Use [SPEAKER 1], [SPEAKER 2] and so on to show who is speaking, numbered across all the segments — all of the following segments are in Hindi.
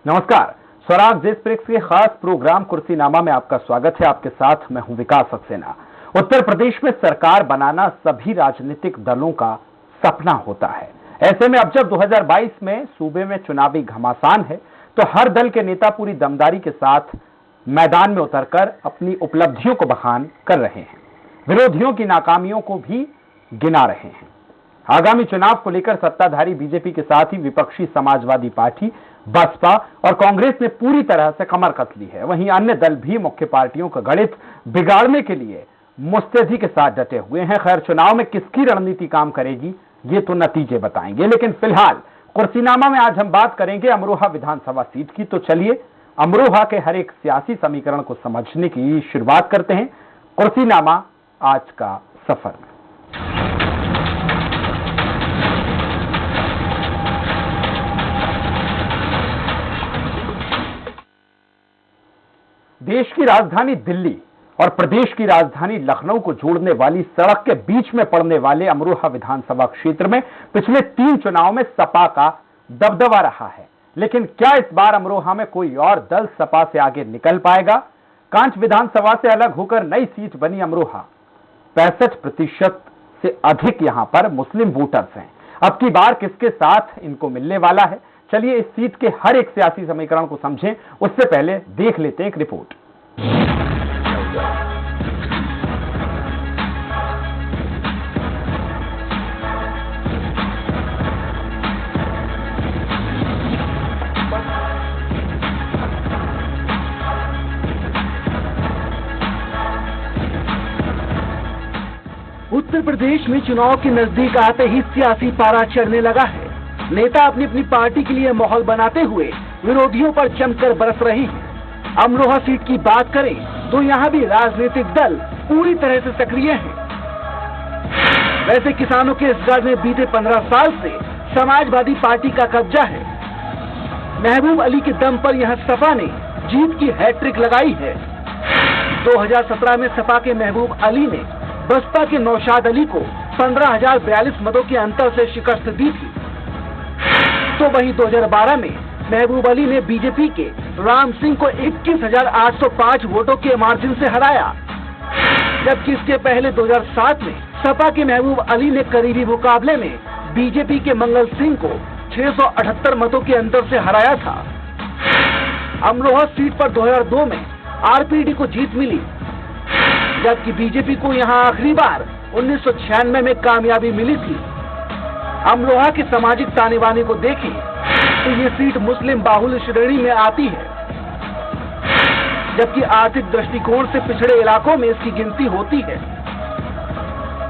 [SPEAKER 1] नमस्कार, स्वराज देश प्रेस के खास प्रोग्राम कुर्सीनामा में आपका स्वागत है। आपके साथ मैं हूं विकास सक्सेना। उत्तर प्रदेश में सरकार बनाना सभी राजनीतिक दलों का सपना होता है। ऐसे में अब जब 2022 में सूबे में चुनावी घमासान है तो हर दल के नेता पूरी दमदारी के साथ मैदान में उतरकर अपनी उपलब्धियों को बखान कर रहे हैं, विरोधियों की नाकामियों को भी गिना रहे हैं। आगामी चुनाव को लेकर सत्ताधारी बीजेपी के साथ ही विपक्षी समाजवादी पार्टी, बसपा और कांग्रेस ने पूरी तरह से कमर कस ली है। वहीं अन्य दल भी मुख्य पार्टियों का गणित बिगाड़ने के लिए मुस्तैदी के साथ डटे हुए हैं। खैर, चुनाव में किसकी रणनीति काम करेगी ये तो नतीजे बताएंगे, लेकिन फिलहाल कुर्सीनामा में आज हम बात करेंगे अमरोहा विधानसभा सीट की। तो चलिए अमरोहा के हर एक सियासी समीकरण को समझने की शुरुआत करते हैं कुर्सीनामा आज का सफर में। देश की राजधानी दिल्ली और प्रदेश की राजधानी लखनऊ को जोड़ने वाली सड़क के बीच में पड़ने वाले अमरोहा विधानसभा क्षेत्र में पिछले 3 चुनाव में सपा का दबदबा रहा है। लेकिन क्या इस बार अमरोहा में कोई और दल सपा से आगे निकल पाएगा? कांच विधानसभा से अलग होकर नई सीट बनी अमरोहा। 65% से अधिक यहां पर मुस्लिम वोटर्स हैं। अब की बार किसके साथ इनको मिलने वाला है? चलिए इस सीट के हर एक सियासी समीकरण को समझें। उससे पहले देख लेते हैं एक रिपोर्ट।
[SPEAKER 2] उत्तर प्रदेश में चुनाव के नजदीक आते ही सियासी पारा चढ़ने लगा है। नेता अपनी अपनी पार्टी के लिए माहौल बनाते हुए विरोधियों पर जमकर बरस रहे हैं। अमरोहा सीट की बात करें तो यहाँ भी राजनीतिक दल पूरी तरह से सक्रिय हैं। वैसे किसानों के इस गढ़ में बीते 15 साल से समाजवादी पार्टी का कब्जा है। महबूब अली के दम पर यह सपा ने जीत की हैट्रिक लगाई है। 2017 में सपा के महबूब अली ने बसपा के नौशाद अली को 15,042 मतों के अंतर से शिकस्त दी थी। तो वहीं 2012 में महबूब अली ने बीजेपी के राम सिंह को 21,805 वोटों के मार्जिन से हराया, जबकि इसके पहले 2007 में सपा के महबूब अली ने करीबी मुकाबले में बीजेपी के मंगल सिंह को 678 मतों के अंतर से हराया था। अमरोहा सीट पर 2002 में आरपीडी को जीत मिली, जबकि बीजेपी को यहां आखिरी बार 1996 में कामयाबी मिली थी। अमरोहा के सामाजिक ताने बाने को देखें तो ये सीट मुस्लिम बाहुल्य श्रेणी में आती है, जबकि आर्थिक दृष्टिकोण से पिछड़े इलाकों में इसकी गिनती होती है।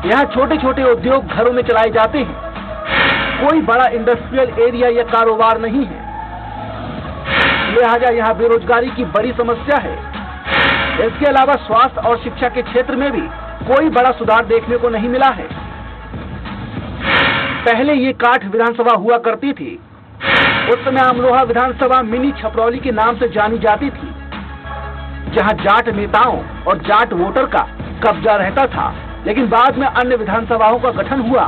[SPEAKER 2] यहाँ छोटे छोटे उद्योग घरों में चलाए जाते हैं, कोई बड़ा इंडस्ट्रियल एरिया या कारोबार नहीं है। लिहाजा यहाँ बेरोजगारी की बड़ी समस्या है। इसके अलावा स्वास्थ्य और शिक्षा के क्षेत्र में भी कोई बड़ा सुधार देखने को नहीं मिला है। पहले ये काठ विधानसभा हुआ करती थी। उस समय अमरोहा विधानसभा मिनी छपरौली के नाम से जानी जाती थी, जहां जाट नेताओं और जाट वोटर का कब्जा रहता था। लेकिन बाद में अन्य विधानसभाओं का गठन हुआ।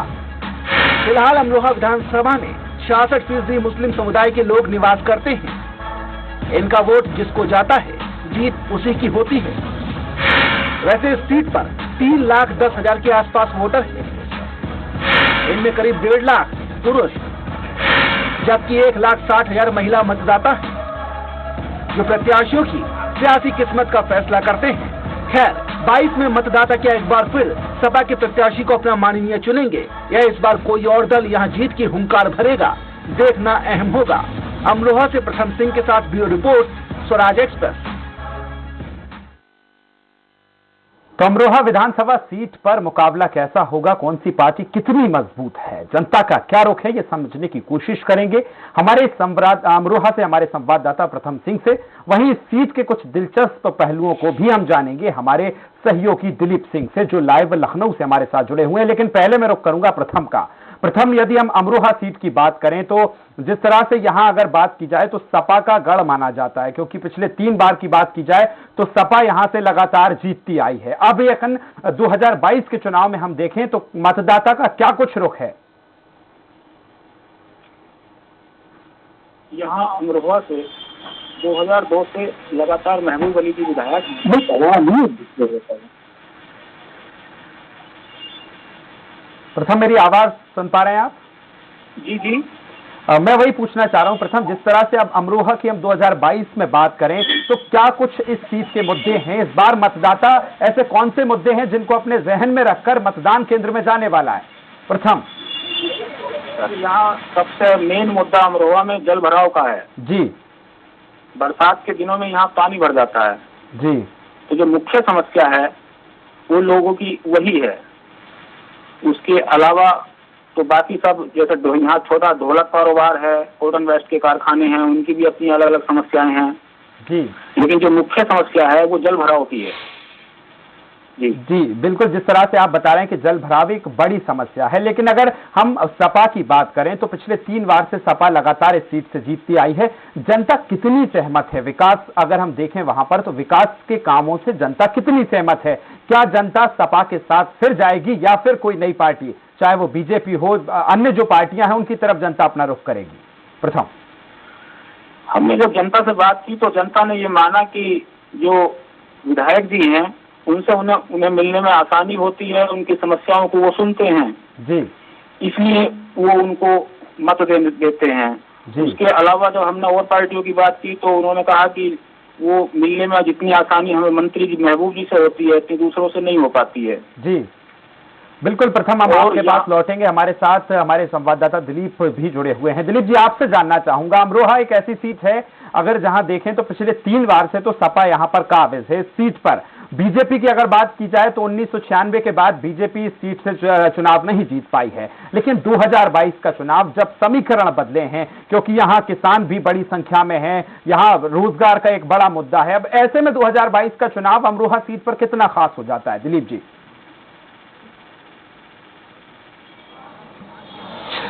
[SPEAKER 2] फिलहाल अमरोहा विधानसभा में 66% मुस्लिम समुदाय के लोग निवास करते हैं। इनका वोट जिसको जाता है, जीत उसी की होती है। वैसे इस सीट पर 3,10,000 के आसपास वोटर हैं। इनमें करीब 1.5 लाख पुरुष, जबकि 1,60,000 महिला मतदाता हैं, जो प्रत्याशियों की सियासी किस्मत का फैसला करते हैं। खैर, 22 में मतदाता क्या एक बार फिर सपा के प्रत्याशी को अपना माननीय चुनेंगे या इस बार कोई और दल यहां जीत की हुंकार भरेगा, देखना अहम होगा। अमरोहा से प्रथम सिंह के साथ ब्यूरो रिपोर्ट, स्वराज एक्सप्रेस।
[SPEAKER 1] तो अमरोहा विधानसभा सीट पर मुकाबला कैसा होगा, कौन सी पार्टी कितनी मजबूत है, जनता का क्या रुख है, ये समझने की कोशिश करेंगे हमारे अमरोहा से हमारे संवाददाता प्रथम सिंह से। वहीं इस सीट के कुछ दिलचस्प पहलुओं को भी हम जानेंगे हमारे सहयोगी दिलीप सिंह से, जो लाइव लखनऊ से हमारे साथ जुड़े हुए हैं। लेकिन पहले मैं रुख करूंगा प्रथम का। प्रथम, यदि हम अमरोहा सीट की बात करें तो जिस तरह से यहां अगर बात की जाए तो सपा का गढ़ माना जाता है, क्योंकि पिछले 3 बार की बात की जाए तो सपा यहां से लगातार जीतती आई है। अब यकन 2022 के चुनाव में हम देखें तो मतदाता का क्या कुछ रुख है?
[SPEAKER 3] यहाँ अमरोहा से 2002 से लगातार महबूब अली की विधायक
[SPEAKER 1] प्रथम, मेरी आवाज सुन पा रहे हैं आप?
[SPEAKER 3] जी जी।
[SPEAKER 1] मैं वही पूछना चाह रहा हूं प्रथम, जिस तरह से अब अमरोहा की हम 2022 में बात करें तो क्या कुछ इस सीट के मुद्दे हैं? इस बार मतदाता ऐसे कौन से मुद्दे हैं जिनको अपने जहन में रखकर मतदान केंद्र में जाने वाला है? प्रथम
[SPEAKER 3] सर, यहाँ सबसे मेन मुद्दा अमरोहा में जल भराव का है
[SPEAKER 1] जी।
[SPEAKER 3] बरसात के दिनों में यहाँ पानी भर जाता है
[SPEAKER 1] जी।
[SPEAKER 3] तो जो मुख्य समस्या है वो लोगों की वही है। उसके अलावा तो बाकी सब जैसे यहाँ छोटा ढोलक कारोबार है, कॉटन वेस्ट के कारखाने हैं, उनकी भी अपनी अलग अलग समस्याएं हैं
[SPEAKER 1] जी।
[SPEAKER 3] लेकिन जो मुख्य समस्या है वो जल भराव की है। जी
[SPEAKER 1] जी बिल्कुल, जिस तरह से आप बता रहे हैं कि जल भराव एक बड़ी समस्या है, लेकिन अगर हम सपा की बात करें तो पिछले 3 बार से सपा लगातार इस सीट से जीतती आई है। जनता कितनी सहमत है? विकास अगर हम देखें वहां पर तो विकास के कामों से जनता कितनी सहमत है? क्या जनता सपा के साथ फिर जाएगी या फिर कोई नई पार्टी, चाहे वो बीजेपी हो, अन्य जो पार्टियां हैं उनकी तरफ जनता अपना रुख करेगी? प्रथम,
[SPEAKER 3] हमने जब जनता से बात की तो जनता ने ये माना कि जो विधायक जी हैं उनसे उन्हें मिलने में आसानी होती है, उनकी समस्याओं को वो सुनते हैं
[SPEAKER 1] जी,
[SPEAKER 3] इसलिए वो उनको मत देते हैं
[SPEAKER 1] जी।
[SPEAKER 3] उसके अलावा जब हमने और पार्टियों की बात की तो उन्होंने कहा कि वो मिलने में जितनी आसानी हमें मंत्री जी महबूब जी से होती है इतनी दूसरों से नहीं हो पाती है।
[SPEAKER 1] जी बिल्कुल प्रथम, हम आपके पास लौटेंगे। हमारे साथ हमारे संवाददाता दिलीप भी जुड़े हुए हैं। दिलीप जी, आपसे जानना चाहूंगा, अमरोहा एक ऐसी सीट है अगर जहां देखें तो पिछले 3 बार से तो सपा यहां पर काबिज है। इस सीट पर बीजेपी की अगर बात की जाए तो 1996 के बाद बीजेपी इस सीट से चुनाव नहीं जीत पाई है, लेकिन 2022 का चुनाव जब समीकरण बदले हैं, क्योंकि यहां किसान भी बड़ी संख्या में हैं, यहां रोजगार का एक बड़ा मुद्दा है, अब ऐसे में 2022 का चुनाव अमरोहा सीट पर कितना खास हो जाता है? दिलीप जी।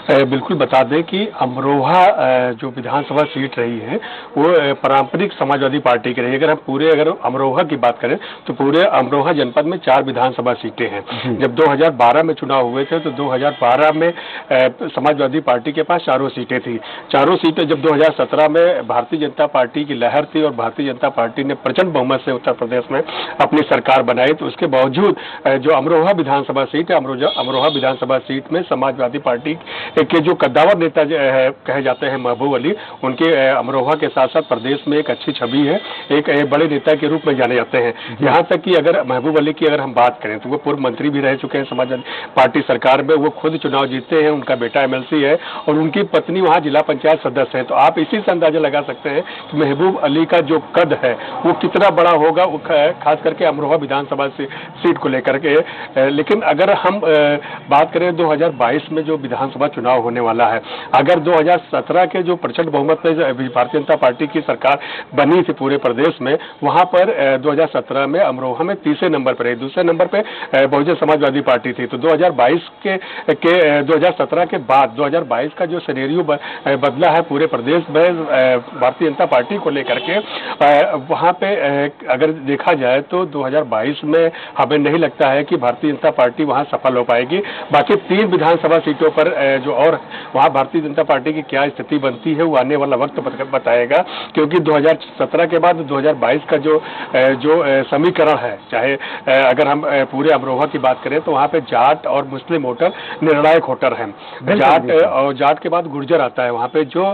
[SPEAKER 4] बिल्कुल बता दें कि अमरोहा जो विधानसभा सीट रही है वो पारंपरिक समाजवादी पार्टी की रही है। अगर अमरोहा की बात करें तो पूरे अमरोहा जनपद में 4 विधानसभा सीटें हैं। जब 2012 में चुनाव हुए थे तो 2012 में समाजवादी पार्टी के पास 4 सीटें थी। 4 सीटें जब 2017 में भारतीय जनता पार्टी की लहर थी और भारतीय जनता पार्टी ने प्रचंड बहुमत से उत्तर प्रदेश में अपनी सरकार बनाई, तो उसके बावजूद जो अमरोहा विधानसभा सीट है, अमरोहा विधानसभा सीट में समाजवादी पार्टी के जो कद्दावर नेता कहे जाते हैं महबूब अली, उनके अमरोहा के साथ साथ प्रदेश में एक अच्छी छवि है, एक बड़े नेता के रूप में जाने जाते हैं। यहाँ तक कि अगर महबूब अली की अगर हम बात करें तो वो पूर्व मंत्री भी रह चुके हैं समाजवादी पार्टी सरकार में, वो खुद चुनाव जीते हैं, उनका बेटा एमएलसी है और उनकी पत्नी वहाँ जिला पंचायत सदस्य है। तो आप इसी से अंदाजा लगा सकते हैं कि महबूब अली का जो कद है वो कितना बड़ा होगा, खास करके अमरोहा विधानसभा सीट को लेकर के। लेकिन अगर हम बात करें 2022 में जो विधानसभा चुनाव होने वाला है, अगर 2017 के जो प्रचंड बहुमत में भारतीय जनता पार्टी की सरकार बनी थी पूरे प्रदेश में, वहां पर 2017 में अमरोहा में तीसरे नंबर पर है, दूसरे नंबर पे बहुजन समाजवादी पार्टी थी। तो 2022 के 2017 के बाद 2022 का जो सिनेरियो बदला है पूरे प्रदेश में भारतीय जनता पार्टी को लेकर के, वहां पे अगर देखा जाए तो 2022 में हमें नहीं लगता है कि भारतीय जनता पार्टी वहां सफल हो पाएगी। बाकी 3 विधानसभा सीटों पर जो और वहां भारतीय जनता पार्टी की क्या स्थिति बनती है वो आने वाला वक्त बताएगा, क्योंकि 2017 के बाद 2022 का जो समीकरण है, चाहे अगर हम पूरे अमरोहा की बात करें तो वहां पे जाट और मुस्लिम वोटर निर्णायक वोटर हैं। जाट और जाट के बाद गुर्जर आता है। वहां पे जो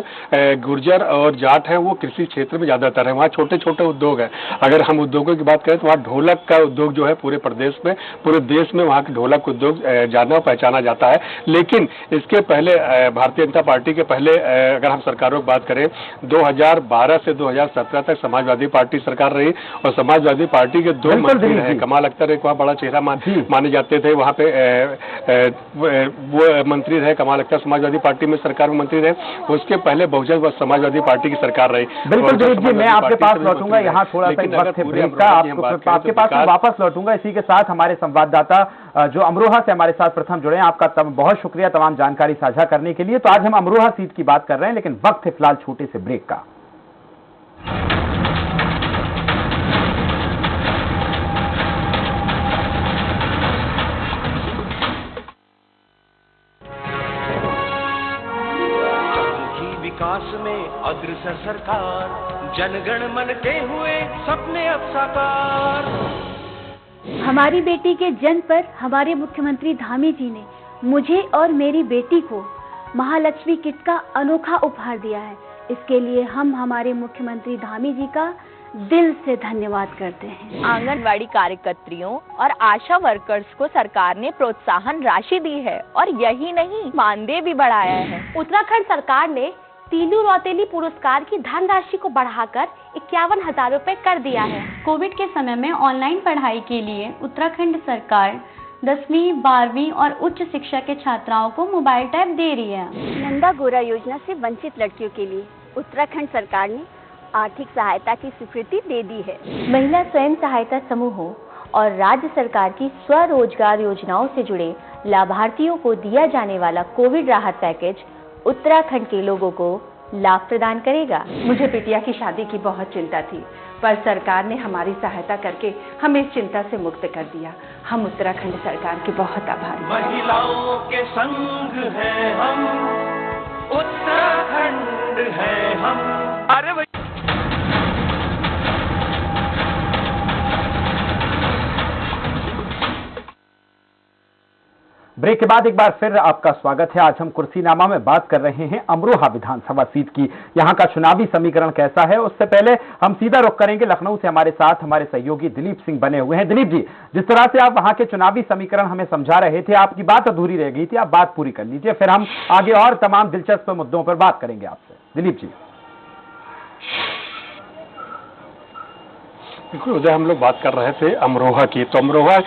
[SPEAKER 4] गुर्जर और जाट है वो कृषि क्षेत्र में ज्यादातर है, वहाँ छोटे छोटे उद्योग है। अगर हम उद्योगों की बात करें तो वहाँ ढोलक का उद्योग जो है पूरे प्रदेश में, पूरे देश में वहाँ के ढोलक उद्योग जाना पहचाना जाता है। लेकिन इसके पहले भारतीय जनता पार्टी के पहले अगर हम सरकारों की बात करें 2012 से 2017 तक समाजवादी पार्टी सरकार रही और समाजवादी पार्टी के 2 मंत्री रहे। कमाल अख्तर एक वहाँ बड़ा चेहरा माने जाते थे, वहाँ पे वो मंत्री रहे कमाल अख्तर, समाजवादी पार्टी में सरकार में मंत्री रहे। उसके पहले बहुजन समाजवादी पार्टी की सरकार रही।
[SPEAKER 1] बिल्कुल दिलीप जी, मैं आपके पास लौटूंगा, यहाँ थोड़ा सा वक्त है ब्रेक का, आपके पास मैं वापस लौटूंगा। इसी के साथ हमारे संवाददाता जो अमरोहा से हमारे साथ प्रथम जुड़े हैं, आपका बहुत शुक्रिया तमाम जानकारी साझा करने के लिए। तो आज हम अमरोहा सीट की बात कर रहे हैं, लेकिन वक्त है फिलहाल छोटे से ब्रेक का।
[SPEAKER 5] विकास में अग्रसर सरकार, जनगण मन के हुए सपने अब साकार।
[SPEAKER 6] हमारी बेटी के जन्म पर हमारे मुख्यमंत्री धामी जी ने मुझे और मेरी बेटी को महालक्ष्मी किट का अनोखा उपहार दिया है। इसके लिए हम हमारे मुख्यमंत्री धामी जी का दिल से धन्यवाद करते हैं।
[SPEAKER 7] आंगनवाड़ी कार्यकर्तियों और आशा वर्कर्स को सरकार ने प्रोत्साहन राशि दी है और यही नहीं, मानदेय भी बढ़ाया है।
[SPEAKER 6] उत्तराखंड सरकार ने तीलू रौतेली पुरस्कार की धनराशि को बढ़ाकर 51,000 रुपए कर दिया है।
[SPEAKER 8] कोविड के समय में ऑनलाइन पढ़ाई के लिए उत्तराखंड सरकार 10वीं, 12वीं और उच्च शिक्षा के छात्राओं को मोबाइल टैब दे रही है।
[SPEAKER 6] नंदा गोरा योजना से वंचित लड़कियों के लिए उत्तराखंड सरकार ने आर्थिक सहायता की स्वीकृति दे दी है। महिला स्वयं सहायता समूहों और राज्य सरकार की स्वरोजगार योजनाओं से जुड़े लाभार्थियों को दिया जाने वाला कोविड राहत पैकेज उत्तराखंड के लोगों को लाभ प्रदान करेगा।
[SPEAKER 9] मुझे बिटिया की शादी की बहुत चिंता थी, पर सरकार ने हमारी सहायता करके हमें इस चिंता से मुक्त कर दिया। हम उत्तराखंड सरकार के बहुत आभारी हैं।
[SPEAKER 5] महिलाओं के संग हैं हम, उत्तराखंड है हम। अरे भाई
[SPEAKER 1] ब्रेक के बाद एक बार फिर आपका स्वागत है। आज हम कुर्सीनामा में बात कर रहे हैं अमरोहा विधानसभा सीट की। यहां का चुनावी समीकरण कैसा है, उससे पहले हम सीधा रुख करेंगे लखनऊ से। हमारे साथ हमारे सहयोगी दिलीप सिंह बने हुए हैं। दिलीप जी, जिस तरह से आप वहां के चुनावी समीकरण हमें समझा रहे थे, आपकी बात अधूरी रह गई थी, आप बात पूरी कर लीजिए, फिर हम आगे और तमाम दिलचस्प मुद्दों पर बात करेंगे आपसे। दिलीप जी।
[SPEAKER 4] बिल्कुल उदय, हम लोग बात कर रहे थे अमरोहा की। तो अमरोहा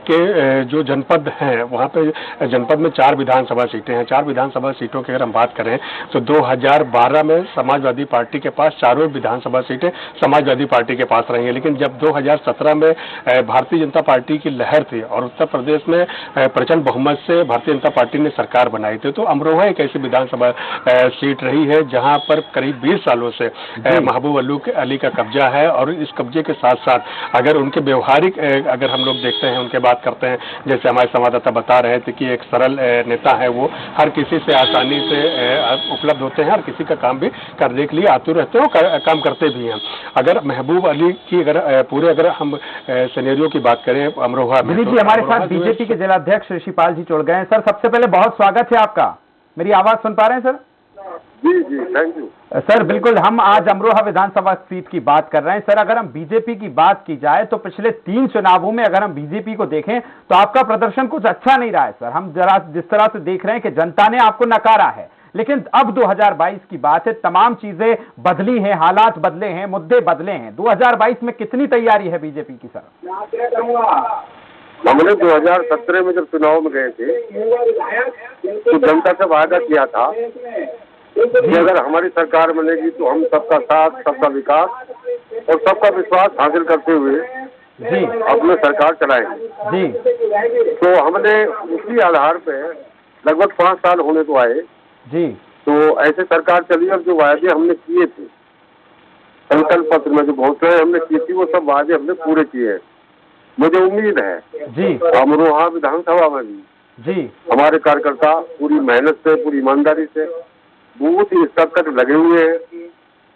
[SPEAKER 4] के जो जनपद हैं, वहाँ पे जनपद में 4 विधानसभा सीटें हैं। 4 विधानसभा सीटों की अगर हम बात करें तो 2012 में समाजवादी पार्टी के पास चारों विधानसभा सीटें समाजवादी पार्टी के पास रही हैं। लेकिन जब 2017 में भारतीय जनता पार्टी की लहर थी और उत्तर प्रदेश में प्रचंड बहुमत से भारतीय जनता पार्टी ने सरकार बनाई थी, तो अमरोहा एक ऐसी विधानसभा सीट रही है जहाँ पर करीब 20 सालों से महबूब अली का कब्जा है। और इस कब्जे के साथ साथ अगर उनके व्यवहारिक अगर हम लोग देखते हैं, उनके बात करते हैं, जैसे हमारे संवाददाता बता रहे थे कि एक सरल नेता है, वो हर किसी से आसानी से उपलब्ध होते हैं, हर किसी का काम भी करने के लिए आतुर रहते हैं और काम करते भी हैं। अगर महबूब अली की अगर हम सिनेरियो की बात करें अमरोहा में,
[SPEAKER 1] दिलीप जी हमारे साथ बीजेपी के जिलाध्यक्ष ऋषिपाल जी जुड़ गए हैं। सर, सबसे पहले बहुत स्वागत है आपका। मेरी आवाज सुन पा रहे हैं सर?
[SPEAKER 10] जी जी, थैंक यू
[SPEAKER 1] सर। बिल्कुल, हम आज अमरोहा विधानसभा सीट की बात कर रहे हैं। सर, अगर हम बीजेपी की बात की जाए तो पिछले 3 चुनावों में अगर हम बीजेपी को देखें तो आपका प्रदर्शन कुछ अच्छा नहीं रहा है सर। हम जरा जिस तरह से देख रहे हैं कि जनता ने आपको नकारा है, लेकिन अब 2022 की बात है, तमाम चीजें बदली हैं, हालात बदले हैं, मुद्दे बदले हैं। 2022 में कितनी तैयारी है बीजेपी की सर?
[SPEAKER 10] हमने 2017 में जब चुनाव में गए थे तो जनता से वादा किया था कि अगर हमारी सरकार बनेगी तो हम सबका साथ, सबका विकास और सबका विश्वास हासिल करते हुए
[SPEAKER 1] जी
[SPEAKER 10] अपनी सरकार चलाएंगे।
[SPEAKER 1] जी,
[SPEAKER 10] तो हमने उसी आधार पे लगभग 5 साल होने को आए
[SPEAKER 1] जी,
[SPEAKER 10] तो ऐसे सरकार चली और जो वादे हमने किए थे संकल्प पत्र में जो घोषणाएं हमने की थी, वो सब वादे हमने पूरे किए हैं। मुझे उम्मीद है
[SPEAKER 1] जी
[SPEAKER 10] अमरोहा विधानसभा में भी
[SPEAKER 1] जी
[SPEAKER 10] हमारे कार्यकर्ता पूरी मेहनत से, पूरी ईमानदारी से बहुत ही स्तर तक लगे हुए हैं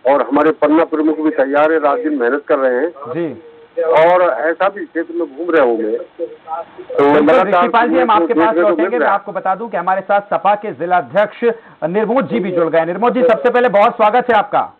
[SPEAKER 10] और हमारे पन्ना प्रमुख भी तैयार है, रात दिन मेहनत कर रहे हैं
[SPEAKER 1] जी।
[SPEAKER 10] और ऐसा भी क्षेत्र में घूम रहे होंगे। तो
[SPEAKER 1] ऋषिपाल जी, हम आपके पास लौटेंगे। मैं आपको बता दूं कि हमारे साथ सपा के जिलाध्यक्ष निर्मोद जी भी जुड़ गए। निर्मोद जी, सबसे पहले बहुत स्वागत है आपका।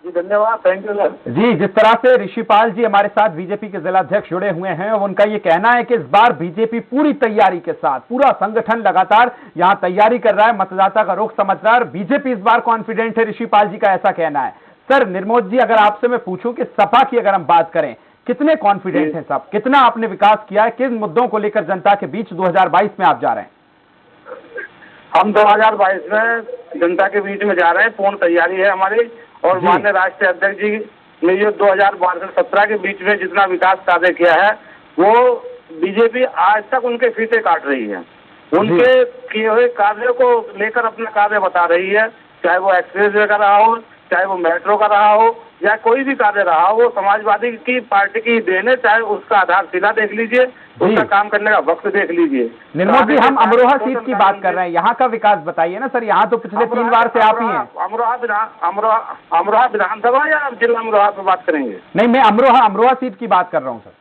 [SPEAKER 3] जी धन्यवाद, थैंक यू सर।
[SPEAKER 1] जी, जिस तरह से ऋषिपाल जी हमारे साथ बीजेपी के जिलाध्यक्ष जुड़े हुए हैं, उनका ये कहना है कि इस बार बीजेपी पूरी तैयारी के साथ, पूरा संगठन लगातार यहां तैयारी कर रहा है, मतदाता का रुख समझ रहा है और बीजेपी इस बार कॉन्फिडेंट है। ऋषिपाल जी का ऐसा कहना है। सर निर्मोद जी, अगर आपसे मैं पूछूं कि सपा की अगर हम बात करें, कितने कॉन्फिडेंट हैं सब, कितना आपने विकास किया है, किन मुद्दों को लेकर जनता के बीच 2022 में आप जा रहे हैं?
[SPEAKER 3] हम 2022 में जनता के बीच में जा रहे हैं, पूर्ण तैयारी है हमारी। और माननीय राष्ट्रीय अध्यक्ष जी ने ये 2012 से 17 के बीच में जितना विकास कार्य किया है, वो बीजेपी आज तक उनके फीते काट रही है। उनके किए हुए कार्यों को लेकर अपना कार्य बता रही है, चाहे वो एक्सप्रेस वे का रहा हो, चाहे वो मेट्रो का रहा हो या कोई भी कार्य रहा हो, वो समाजवादी की पार्टी की देन है। चाहे उसका आधारशिला देख लीजिए, उसका काम करने का वक्त देख लीजिए।
[SPEAKER 1] निर्मोह जी, हम अमरोहा सीट की बात कर रहे हैं, यहाँ का विकास बताइए ना सर। यहाँ तो पिछले 3 बार से आप ही हैं।
[SPEAKER 3] अमरोहा विधानसभा या जिला अमरोहा पे बात करेंगे?
[SPEAKER 1] नहीं, मैं अमरोहा सीट की बात कर रहा हूँ सर।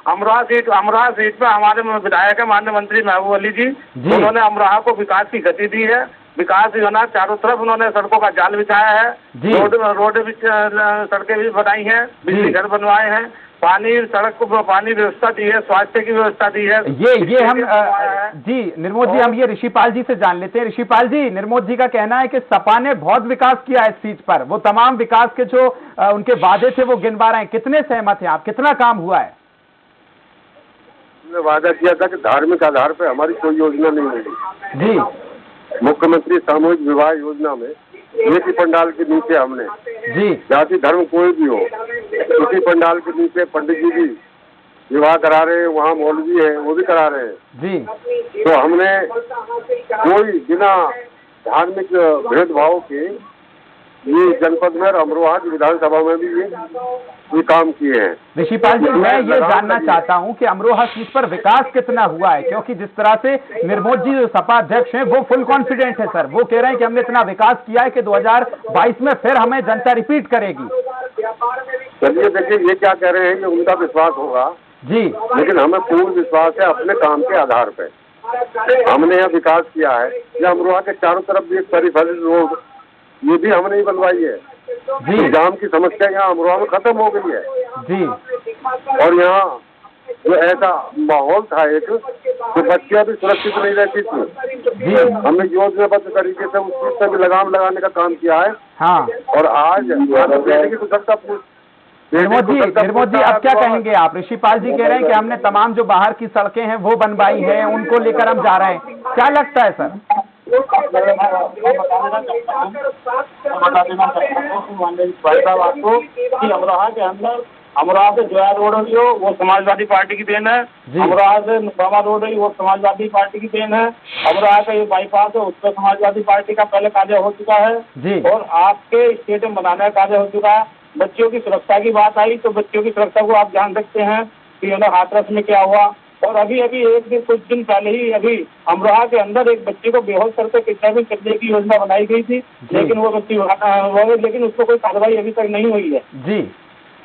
[SPEAKER 3] अमरोहा सीट पे हमारे विधायक है माननीय मंत्री महबूब अली जी। उन्होंने अमरोहा को विकास की गति दी है। विकास जो ना चारों तरफ उन्होंने सड़कों का जाल बिछाया है, रोड भी सड़कें भी बनाई हैं, बिजली घर बनवाए हैं, सड़क को पानी व्यवस्था दी है, स्वास्थ्य की व्यवस्था दी है।
[SPEAKER 1] ये हम जी निर्मोह जी, हम ये ऋषिपाल जी से जान लेते हैं। ऋषिपाल जी, निर्मोह जी का कहना है कि सपा ने बहुत विकास किया है इस सीट पर। वो तमाम विकास के जो उनके वादे थे वो गिनवा रहे हैं। कितने सहमत हैं आप? कितना काम हुआ है?
[SPEAKER 10] हमने वादा किया था कि धार्मिक आधार पर हमारी कोई योजना नहीं मिली
[SPEAKER 1] जी।
[SPEAKER 10] मुख्यमंत्री सामूहिक विवाह योजना में एक ही पंडाल के नीचे हमने
[SPEAKER 1] जी
[SPEAKER 10] जाति धर्म कोई भी हो, उसी पंडाल के नीचे पंडित जी भी विवाह करा रहे हैं, वहाँ मौलवी है वो भी करा रहे हैं
[SPEAKER 1] जी।
[SPEAKER 10] तो हमने कोई बिना धार्मिक भेदभाव के ये जनपद में और अमरोहा की विधानसभा में भी ये काम किए हैं।
[SPEAKER 1] ऋषिपाल जी, मैं ये जानना चाहता हूं कि अमरोहा सीट पर विकास कितना हुआ है, क्योंकि जिस तरह से निर्मोह जी जो सपा अध्यक्ष हैं वो फुल कॉन्फिडेंट है सर। वो कह रहे हैं कि हमने इतना विकास किया है कि 2022 में फिर हमें जनता रिपीट करेगी।
[SPEAKER 10] चलिए देखिए, ये क्या कह रहे हैं कि उनका विश्वास होगा
[SPEAKER 1] जी,
[SPEAKER 10] लेकिन हमें पूर्ण विश्वास है अपने काम के आधार पे। हमने यहाँ विकास किया है। या अमरोहा के चारों तरफ भी एक परिफलित रोड ये भी हमने ही बनवाई है
[SPEAKER 1] जी।
[SPEAKER 10] जाम की समस्या यहाँ अमरोहा में खत्म हो गई है
[SPEAKER 1] जी।
[SPEAKER 10] और यहाँ जो ऐसा माहौल था एक तो बच्चियां भी सुरक्षित नहीं रहती थी
[SPEAKER 1] जी।
[SPEAKER 10] हमने योजनाबद्ध तरीके से उस चीज से भी लगाम लगाने का काम किया है।
[SPEAKER 1] हाँ,
[SPEAKER 10] और आज की सुरक्षा
[SPEAKER 1] निर्मोह जी अब क्या कहेंगे आप? ऋषिपाल जी कह रहे हैं कि हमने तमाम जो बाहर की सड़कें हैं वो बनवाई हैं, उनको लेकर हम जा रहे हैं। क्या लगता है सर?
[SPEAKER 3] आपको कि अमरोहा के अंदर अमरोहा से जोया रोड हुई हो वो समाजवादी पार्टी की देन है। अमरोहा से नुकामा रोड हुई वो समाजवादी पार्टी की देन है। अमरोहा का ये बाईपास है उस पर समाजवादी पार्टी का पहले कार्य हो चुका है
[SPEAKER 1] जी।
[SPEAKER 3] और आपके स्टेडियम बनाने का कार्य हो चुका है। बच्चों की सुरक्षा की बात आई तो बच्चों की सुरक्षा को आप जान सकते हैं कि हाथरस में क्या हुआ। और अभी कुछ दिन पहले ही अभी अमरोहा के अंदर एक बच्चे को बेहोश करके किडनैपिंग करने की योजना बनाई गई थी, लेकिन वो बच्ची लेकिन उस पर कोई कार्रवाई अभी तक नहीं हुई है
[SPEAKER 1] जी।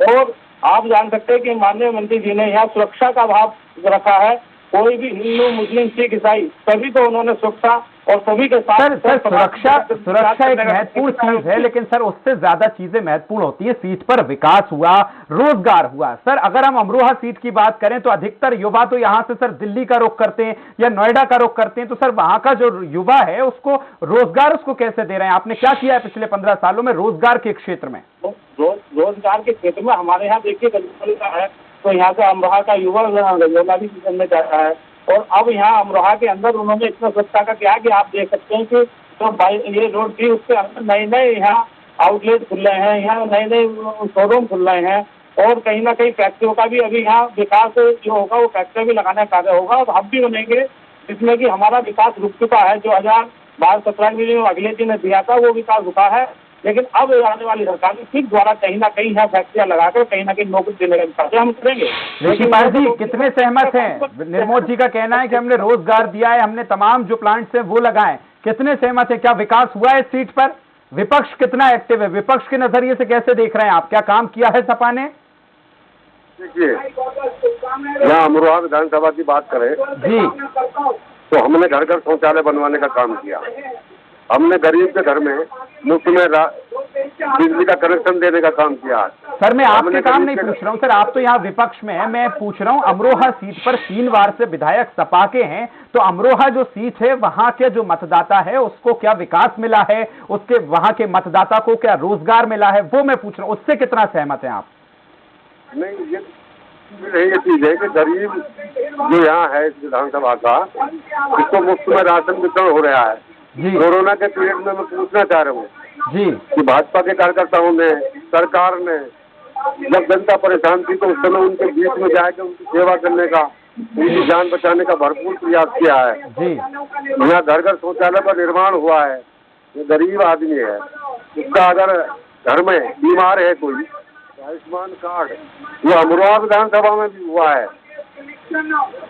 [SPEAKER 3] और आप जान सकते हैं कि माननीय मंत्री जी ने यहाँ सुरक्षा का भाव रखा है। कोई भी हिंदू मुस्लिम सिख ईसाई सभी को उन्होंने सुरक्षा और सभी के साथ
[SPEAKER 1] सर सुरक्षा एक महत्वपूर्ण चीज है, लेकिन सर उससे ज्यादा चीजें महत्वपूर्ण होती है। सीट पर विकास हुआ, रोजगार हुआ। सर अगर हम अमरोहा सीट की बात करें तो अधिकतर युवा तो यहाँ से सर दिल्ली का रुख करते हैं या नोएडा का रुख करते हैं, तो सर वहां का जो युवा है उसको रोजगार उसको कैसे दे रहे हैं? आपने क्या किया है पिछले 15 सालों में रोजगार के क्षेत्र में?
[SPEAKER 3] रोजगार के क्षेत्र में हमारे यहाँ देखिए गंजौली का है तो यहाँ से अमरोहा का युवा गंजौला भी में जाता है। और अब यहाँ अमरोहा के अंदर उन्होंने इतना स्वच्छता का किया कि आप देख सकते हैं कि तो ये रोड थी उसके अंदर नए नए यहाँ आउटलेट खुल रहे हैं, यहाँ नए नए शोरूम खुल रहे हैं और कहीं ना कहीं फैक्ट्रियों का भी अभी यहाँ विकास जो होगा वो फैक्ट्री भी लगाने का कार्य होगा और हम भी बनेंगे जिसमें कि हमारा विकास रुक चुका है। जो 2012-17 में अगले जी ने दिया था वो विकास रुका है, लेकिन अब आने वाली सरकार के द्वारा कहीं ना कहीं यहाँ फैक्ट्रियाँ लगाकर कहीं ना कहीं नौकरी देने का कार्य हम करेंगे।
[SPEAKER 1] ऋषिपाल जी कितने सहमत हैं? निर्मोह जी का कहना है कि हमने रोजगार दिया है, हमने तमाम जो प्लांट्स हैं वो लगाए। कितने सहमत है? क्या विकास हुआ है इस सीट पर? विपक्ष कितना एक्टिव है? विपक्ष के नजरिए से कैसे देख रहे हैं आप? क्या काम किया है सपा ने?
[SPEAKER 10] देखिए, यहाँ अमरोहा विधानसभा की बात करें
[SPEAKER 1] जी
[SPEAKER 10] तो हमने घर घर शौचालय बनवाने का काम किया। हमने गरीब के घर में मुफ्त में बिजली का कनेक्शन देने का काम किया।
[SPEAKER 1] सर मैं आपके काम नहीं पूछ रहा हूँ सर, आप तो यहाँ विपक्ष में हैं। मैं पूछ रहा हूँ अमरोहा सीट पर 3 बार से विधायक सपा के हैं, तो अमरोहा जो सीट है वहाँ के जो मतदाता है उसको क्या विकास मिला है? उसके वहाँ के मतदाता को क्या रोजगार मिला है? वो मैं पूछ रहा हूँ, उससे कितना सहमत है आप?
[SPEAKER 10] नहीं, ये चीज है कि गरीब जो यहाँ है इस विधानसभा का इसको मुफ्त में राशन वितरण हो रहा है। कोरोना के पीरियड में मैं पूछना चाह रहा हूँ
[SPEAKER 1] जी
[SPEAKER 10] कि भाजपा के कार्यकर्ताओं ने, सरकार ने जब जनता परेशान थी तो उस समय उनके बीच में जाकर उनकी सेवा करने का, उनकी जान बचाने का भरपूर प्रयास किया है
[SPEAKER 1] जी।
[SPEAKER 10] यहाँ घर घर शौचालय का निर्माण हुआ है। ये गरीब आदमी है, उसका अगर घर में बीमार है कोई, आयुष्मान कार्ड वो अमरोहा विधानसभा में भी हुआ है,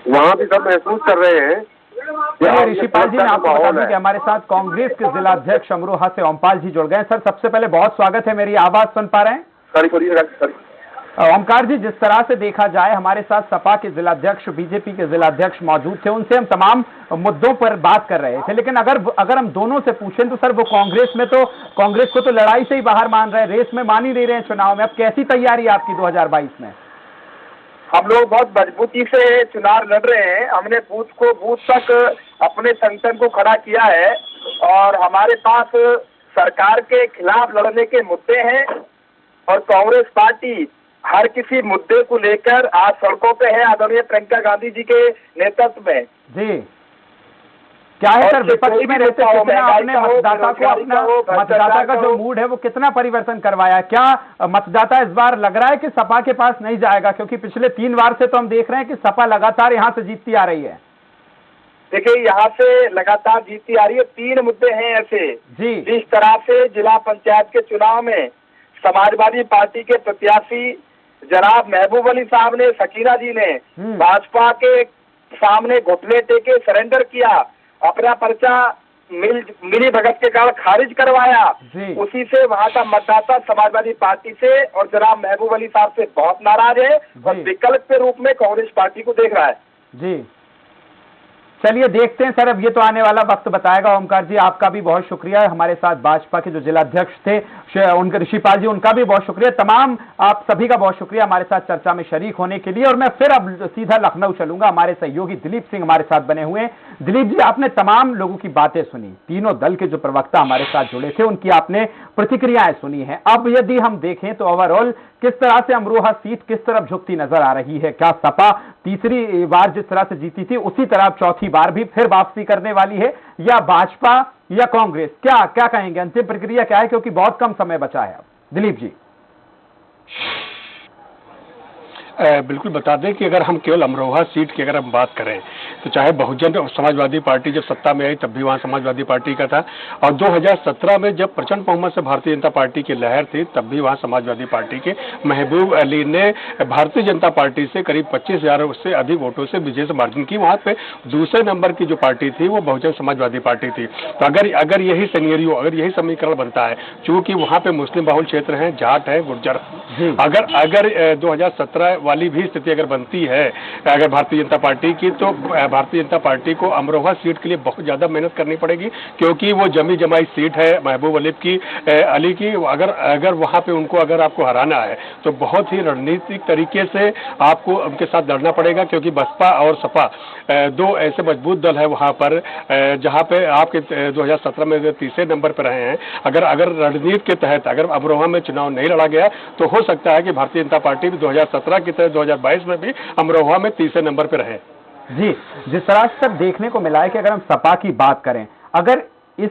[SPEAKER 10] वहाँ भी सब महसूस कर रहे हैं।
[SPEAKER 1] ऋषिपाल जी, मैं आपको बता दूं कि हमारे साथ कांग्रेस के जिला अध्यक्ष अमरोहा से ओमपाल जी जुड़ गए। सर, सबसे पहले बहुत स्वागत है। मेरी आवाज सुन पा रहे हैं? ओमकार जी, जिस तरह से देखा जाए, हमारे साथ सपा के जिलाध्यक्ष, बीजेपी के जिलाध्यक्ष मौजूद थे, उनसे हम तमाम मुद्दों पर बात कर रहे थे, लेकिन अगर हम दोनों से पूछें तो सर वो कांग्रेस को तो लड़ाई से ही बाहर मान रहे हैं, रेस में मान ही नहीं रहे हैं चुनाव में। अब कैसी तैयारी है आपकी 2022 में?
[SPEAKER 11] हम लोग बहुत मजबूती से चुनाव लड़ रहे हैं। हमने बूथ तक अपने संगठन को खड़ा किया है और हमारे पास सरकार के खिलाफ लड़ने के मुद्दे हैं और कांग्रेस पार्टी हर किसी मुद्दे को लेकर आज सड़कों पे है, आदरणीय प्रियंका गांधी जी के नेतृत्व में।
[SPEAKER 1] जी, क्या है सर, विपक्ष में रहते कितना आपने मतदाता को अपना मतदाता का जो मूड है वो कितना परिवर्तन करवाया है? क्या मतदाता इस बार लग रहा है कि सपा के पास नहीं जाएगा? क्योंकि पिछले 3 बार से तो हम देख रहे हैं कि सपा लगातार यहाँ से जीतती आ रही है।
[SPEAKER 11] देखिए, यहाँ से लगातार जीतती आ रही है। 3 मुद्दे हैं ऐसे
[SPEAKER 1] जी,
[SPEAKER 11] जिस तरह से जिला पंचायत के चुनाव में समाजवादी पार्टी के प्रत्याशी जनाब महबूब अली साहब ने, सकीना जी ने भाजपा के सामने घुटने टेके सरेंडर किया, अपना पर्चा मिली भगत के कारण खारिज करवाया। उसी से वहाँ का मतदाता समाजवादी पार्टी से और जनाब महबूब अली साहब से बहुत नाराज है और विकल्प के रूप में कांग्रेस पार्टी को देख रहा है।
[SPEAKER 1] जी, चलिए देखते हैं सर, अब ये तो आने वाला वक्त बताएगा। ओमकार जी, आपका भी बहुत शुक्रिया। हमारे साथ भाजपा के जो जिलाध्यक्ष थे उनके ऋषिपाल जी, उनका भी बहुत शुक्रिया। तमाम आप सभी का बहुत शुक्रिया हमारे साथ चर्चा में शरीक होने के लिए। और मैं फिर अब सीधा लखनऊ चलूंगा। हमारे सहयोगी दिलीप सिंह हमारे साथ बने हुए हैं। दिलीप जी, आपने तमाम लोगों की बातें सुनी, तीनों दल के जो प्रवक्ता हमारे साथ जुड़े थे उनकी आपने प्रतिक्रियाएं सुनी हैं। अब यदि हम देखें तो ओवरऑल किस तरह से अमरोहा सीट किस तरफ झुकती नजर आ रही है? क्या सपा तीसरी बार जिस तरह से जीती थी उसी तरह चौथी बार भी फिर वापसी करने वाली है, या भाजपा या कांग्रेस? क्या कहेंगे, अंतिम प्रक्रिया क्या है? क्योंकि बहुत कम समय बचा है अब। दिलीप जी।
[SPEAKER 4] बिल्कुल बता दें कि अगर हम केवल अमरोहा सीट की अगर हम बात करें तो चाहे बहुजन समाजवादी पार्टी जब सत्ता में आई तब भी वहाँ समाजवादी पार्टी का था, और 2017 में जब प्रचंड बहुमत से भारतीय जनता पार्टी की लहर थी तब भी वहाँ समाजवादी पार्टी के महबूब अली ने भारतीय जनता पार्टी से करीब 25,000 से अधिक वोटों से विजय से मार्जिन की। वहाँ पे दूसरे नंबर की जो पार्टी थी वो बहुजन समाजवादी पार्टी थी। तो अगर यही सिनेरियो, अगर यही समीकरण बनता है, चूंकि वहाँ पे मुस्लिम बहुल क्षेत्र है, जाट है, गुर्जर, अगर 2017 वाली भी स्थिति अगर बनती है अगर भारतीय जनता पार्टी की, तो भारतीय जनता पार्टी को अमरोहा सीट के लिए बहुत ज्यादा मेहनत करनी पड़ेगी, क्योंकि वो जमी जमाई सीट है महबूब अली की। अगर वहां पे उनको अगर आपको हराना है तो बहुत ही रणनीतिक तरीके से आपको उनके साथ लड़ना पड़ेगा, क्योंकि बसपा और सपा 2 ऐसे मजबूत दल है वहां पर जहां पे आपके 2017 में तीसरे नंबर पर रहे हैं। अगर रणनीति के तहत अगर अमरोहा में चुनाव नहीं लड़ा गया तो हो सकता है कि भारतीय जनता पार्टी भी 2017 की 2022 में भी अमरोहा में तीसरे नंबर पर रहे।
[SPEAKER 1] जी, जिस तरह से सब देखने को मिला है कि अगर हम सपा की बात करें, अगर इस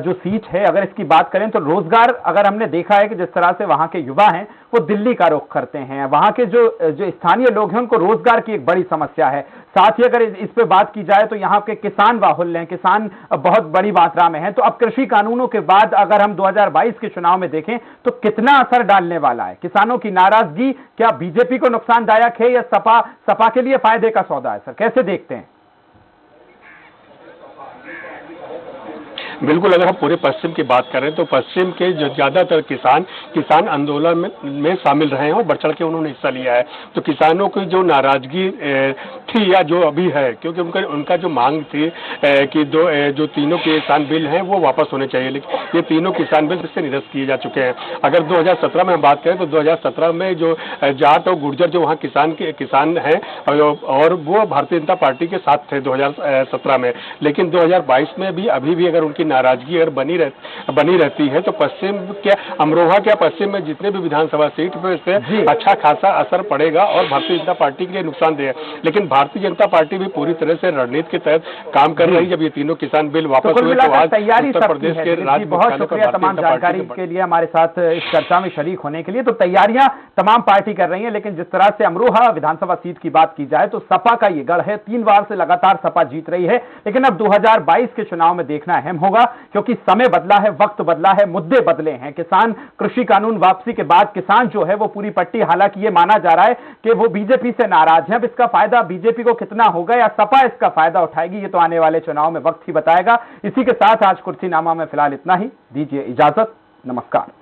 [SPEAKER 1] जो सीट है अगर इसकी बात करें तो रोजगार, अगर हमने देखा है कि जिस तरह से वहां के युवा हैं वो दिल्ली का रुख करते हैं, वहां के जो स्थानीय लोग हैं उनको रोजगार की एक बड़ी समस्या है। साथ ही अगर इस पे बात की जाए तो यहाँ के किसान बाहुल्य हैं, किसान बहुत बड़ी मात्रा में हैं। तो अब कृषि कानूनों के बाद अगर हम 2022 के चुनाव में देखें तो कितना असर डालने वाला है? किसानों की नाराजगी क्या बीजेपी को नुकसानदायक है या सपा के लिए फायदे का सौदा है? सर, कैसे देखते हैं?
[SPEAKER 4] बिल्कुल, अगर हम पूरे पश्चिम की बात करें तो पश्चिम के जो ज्यादातर किसान आंदोलन में शामिल रहे हैं और बढ़ चढ़ के उन्होंने हिस्सा लिया है। तो किसानों की जो नाराजगी थी या जो अभी है, क्योंकि उनका जो मांग थी कि जो तीनों किसान बिल हैं वो वापस होने चाहिए, लेकिन ये तीनों किसान बिल इससे निरस्त किए जा चुके हैं। अगर 2017 में हम बात करें तो 2017 में जो जाट और गुर्जर जो वहाँ किसान हैं और वो भारतीय जनता पार्टी के साथ थे 2017 में, लेकिन 2022 में भी अभी भी अगर उनकी नाराजगी अगर बनी रहती है तो पश्चिम क्या अमरोहा क्या पश्चिम में जितने भी विधानसभा सीट पे इससे अच्छा खासा असर पड़ेगा और भारतीय जनता पार्टी के लिए नुकसानदेह है। लेकिन भारतीय जनता पार्टी भी पूरी तरह से रणनीति के तहत काम कर रही है। जब ये तीनों किसान बिल वापस हुए तो आज उत्तर प्रदेश के राज्य
[SPEAKER 1] बहुत शुक्रिया तमाम जानकारी के लिए हमारे साथ इस चर्चा में शरीक होने के लिए। तो तैयारियां तमाम पार्टी कर रही है, लेकिन जिस तरह से अमरोहा विधानसभा सीट की बात की जाए तो सपा का ये गढ़ है, 3 बार से लगातार सपा जीत रही है। लेकिन अब 2022 के चुनाव में देखना अहम होगा होगा, क्योंकि समय बदला है, वक्त बदला है, मुद्दे बदले हैं। किसान कृषि कानून वापसी के बाद किसान जो है वो पूरी पट्टी, हालांकि ये माना जा रहा है कि वो बीजेपी से नाराज है। अब इसका फायदा बीजेपी को कितना होगा या सपा इसका फायदा उठाएगी, ये तो आने वाले चुनाव में वक्त ही बताएगा। इसी के साथ आज कुर्सीनामा में फिलहाल इतना ही। दीजिए इजाजत, नमस्कार।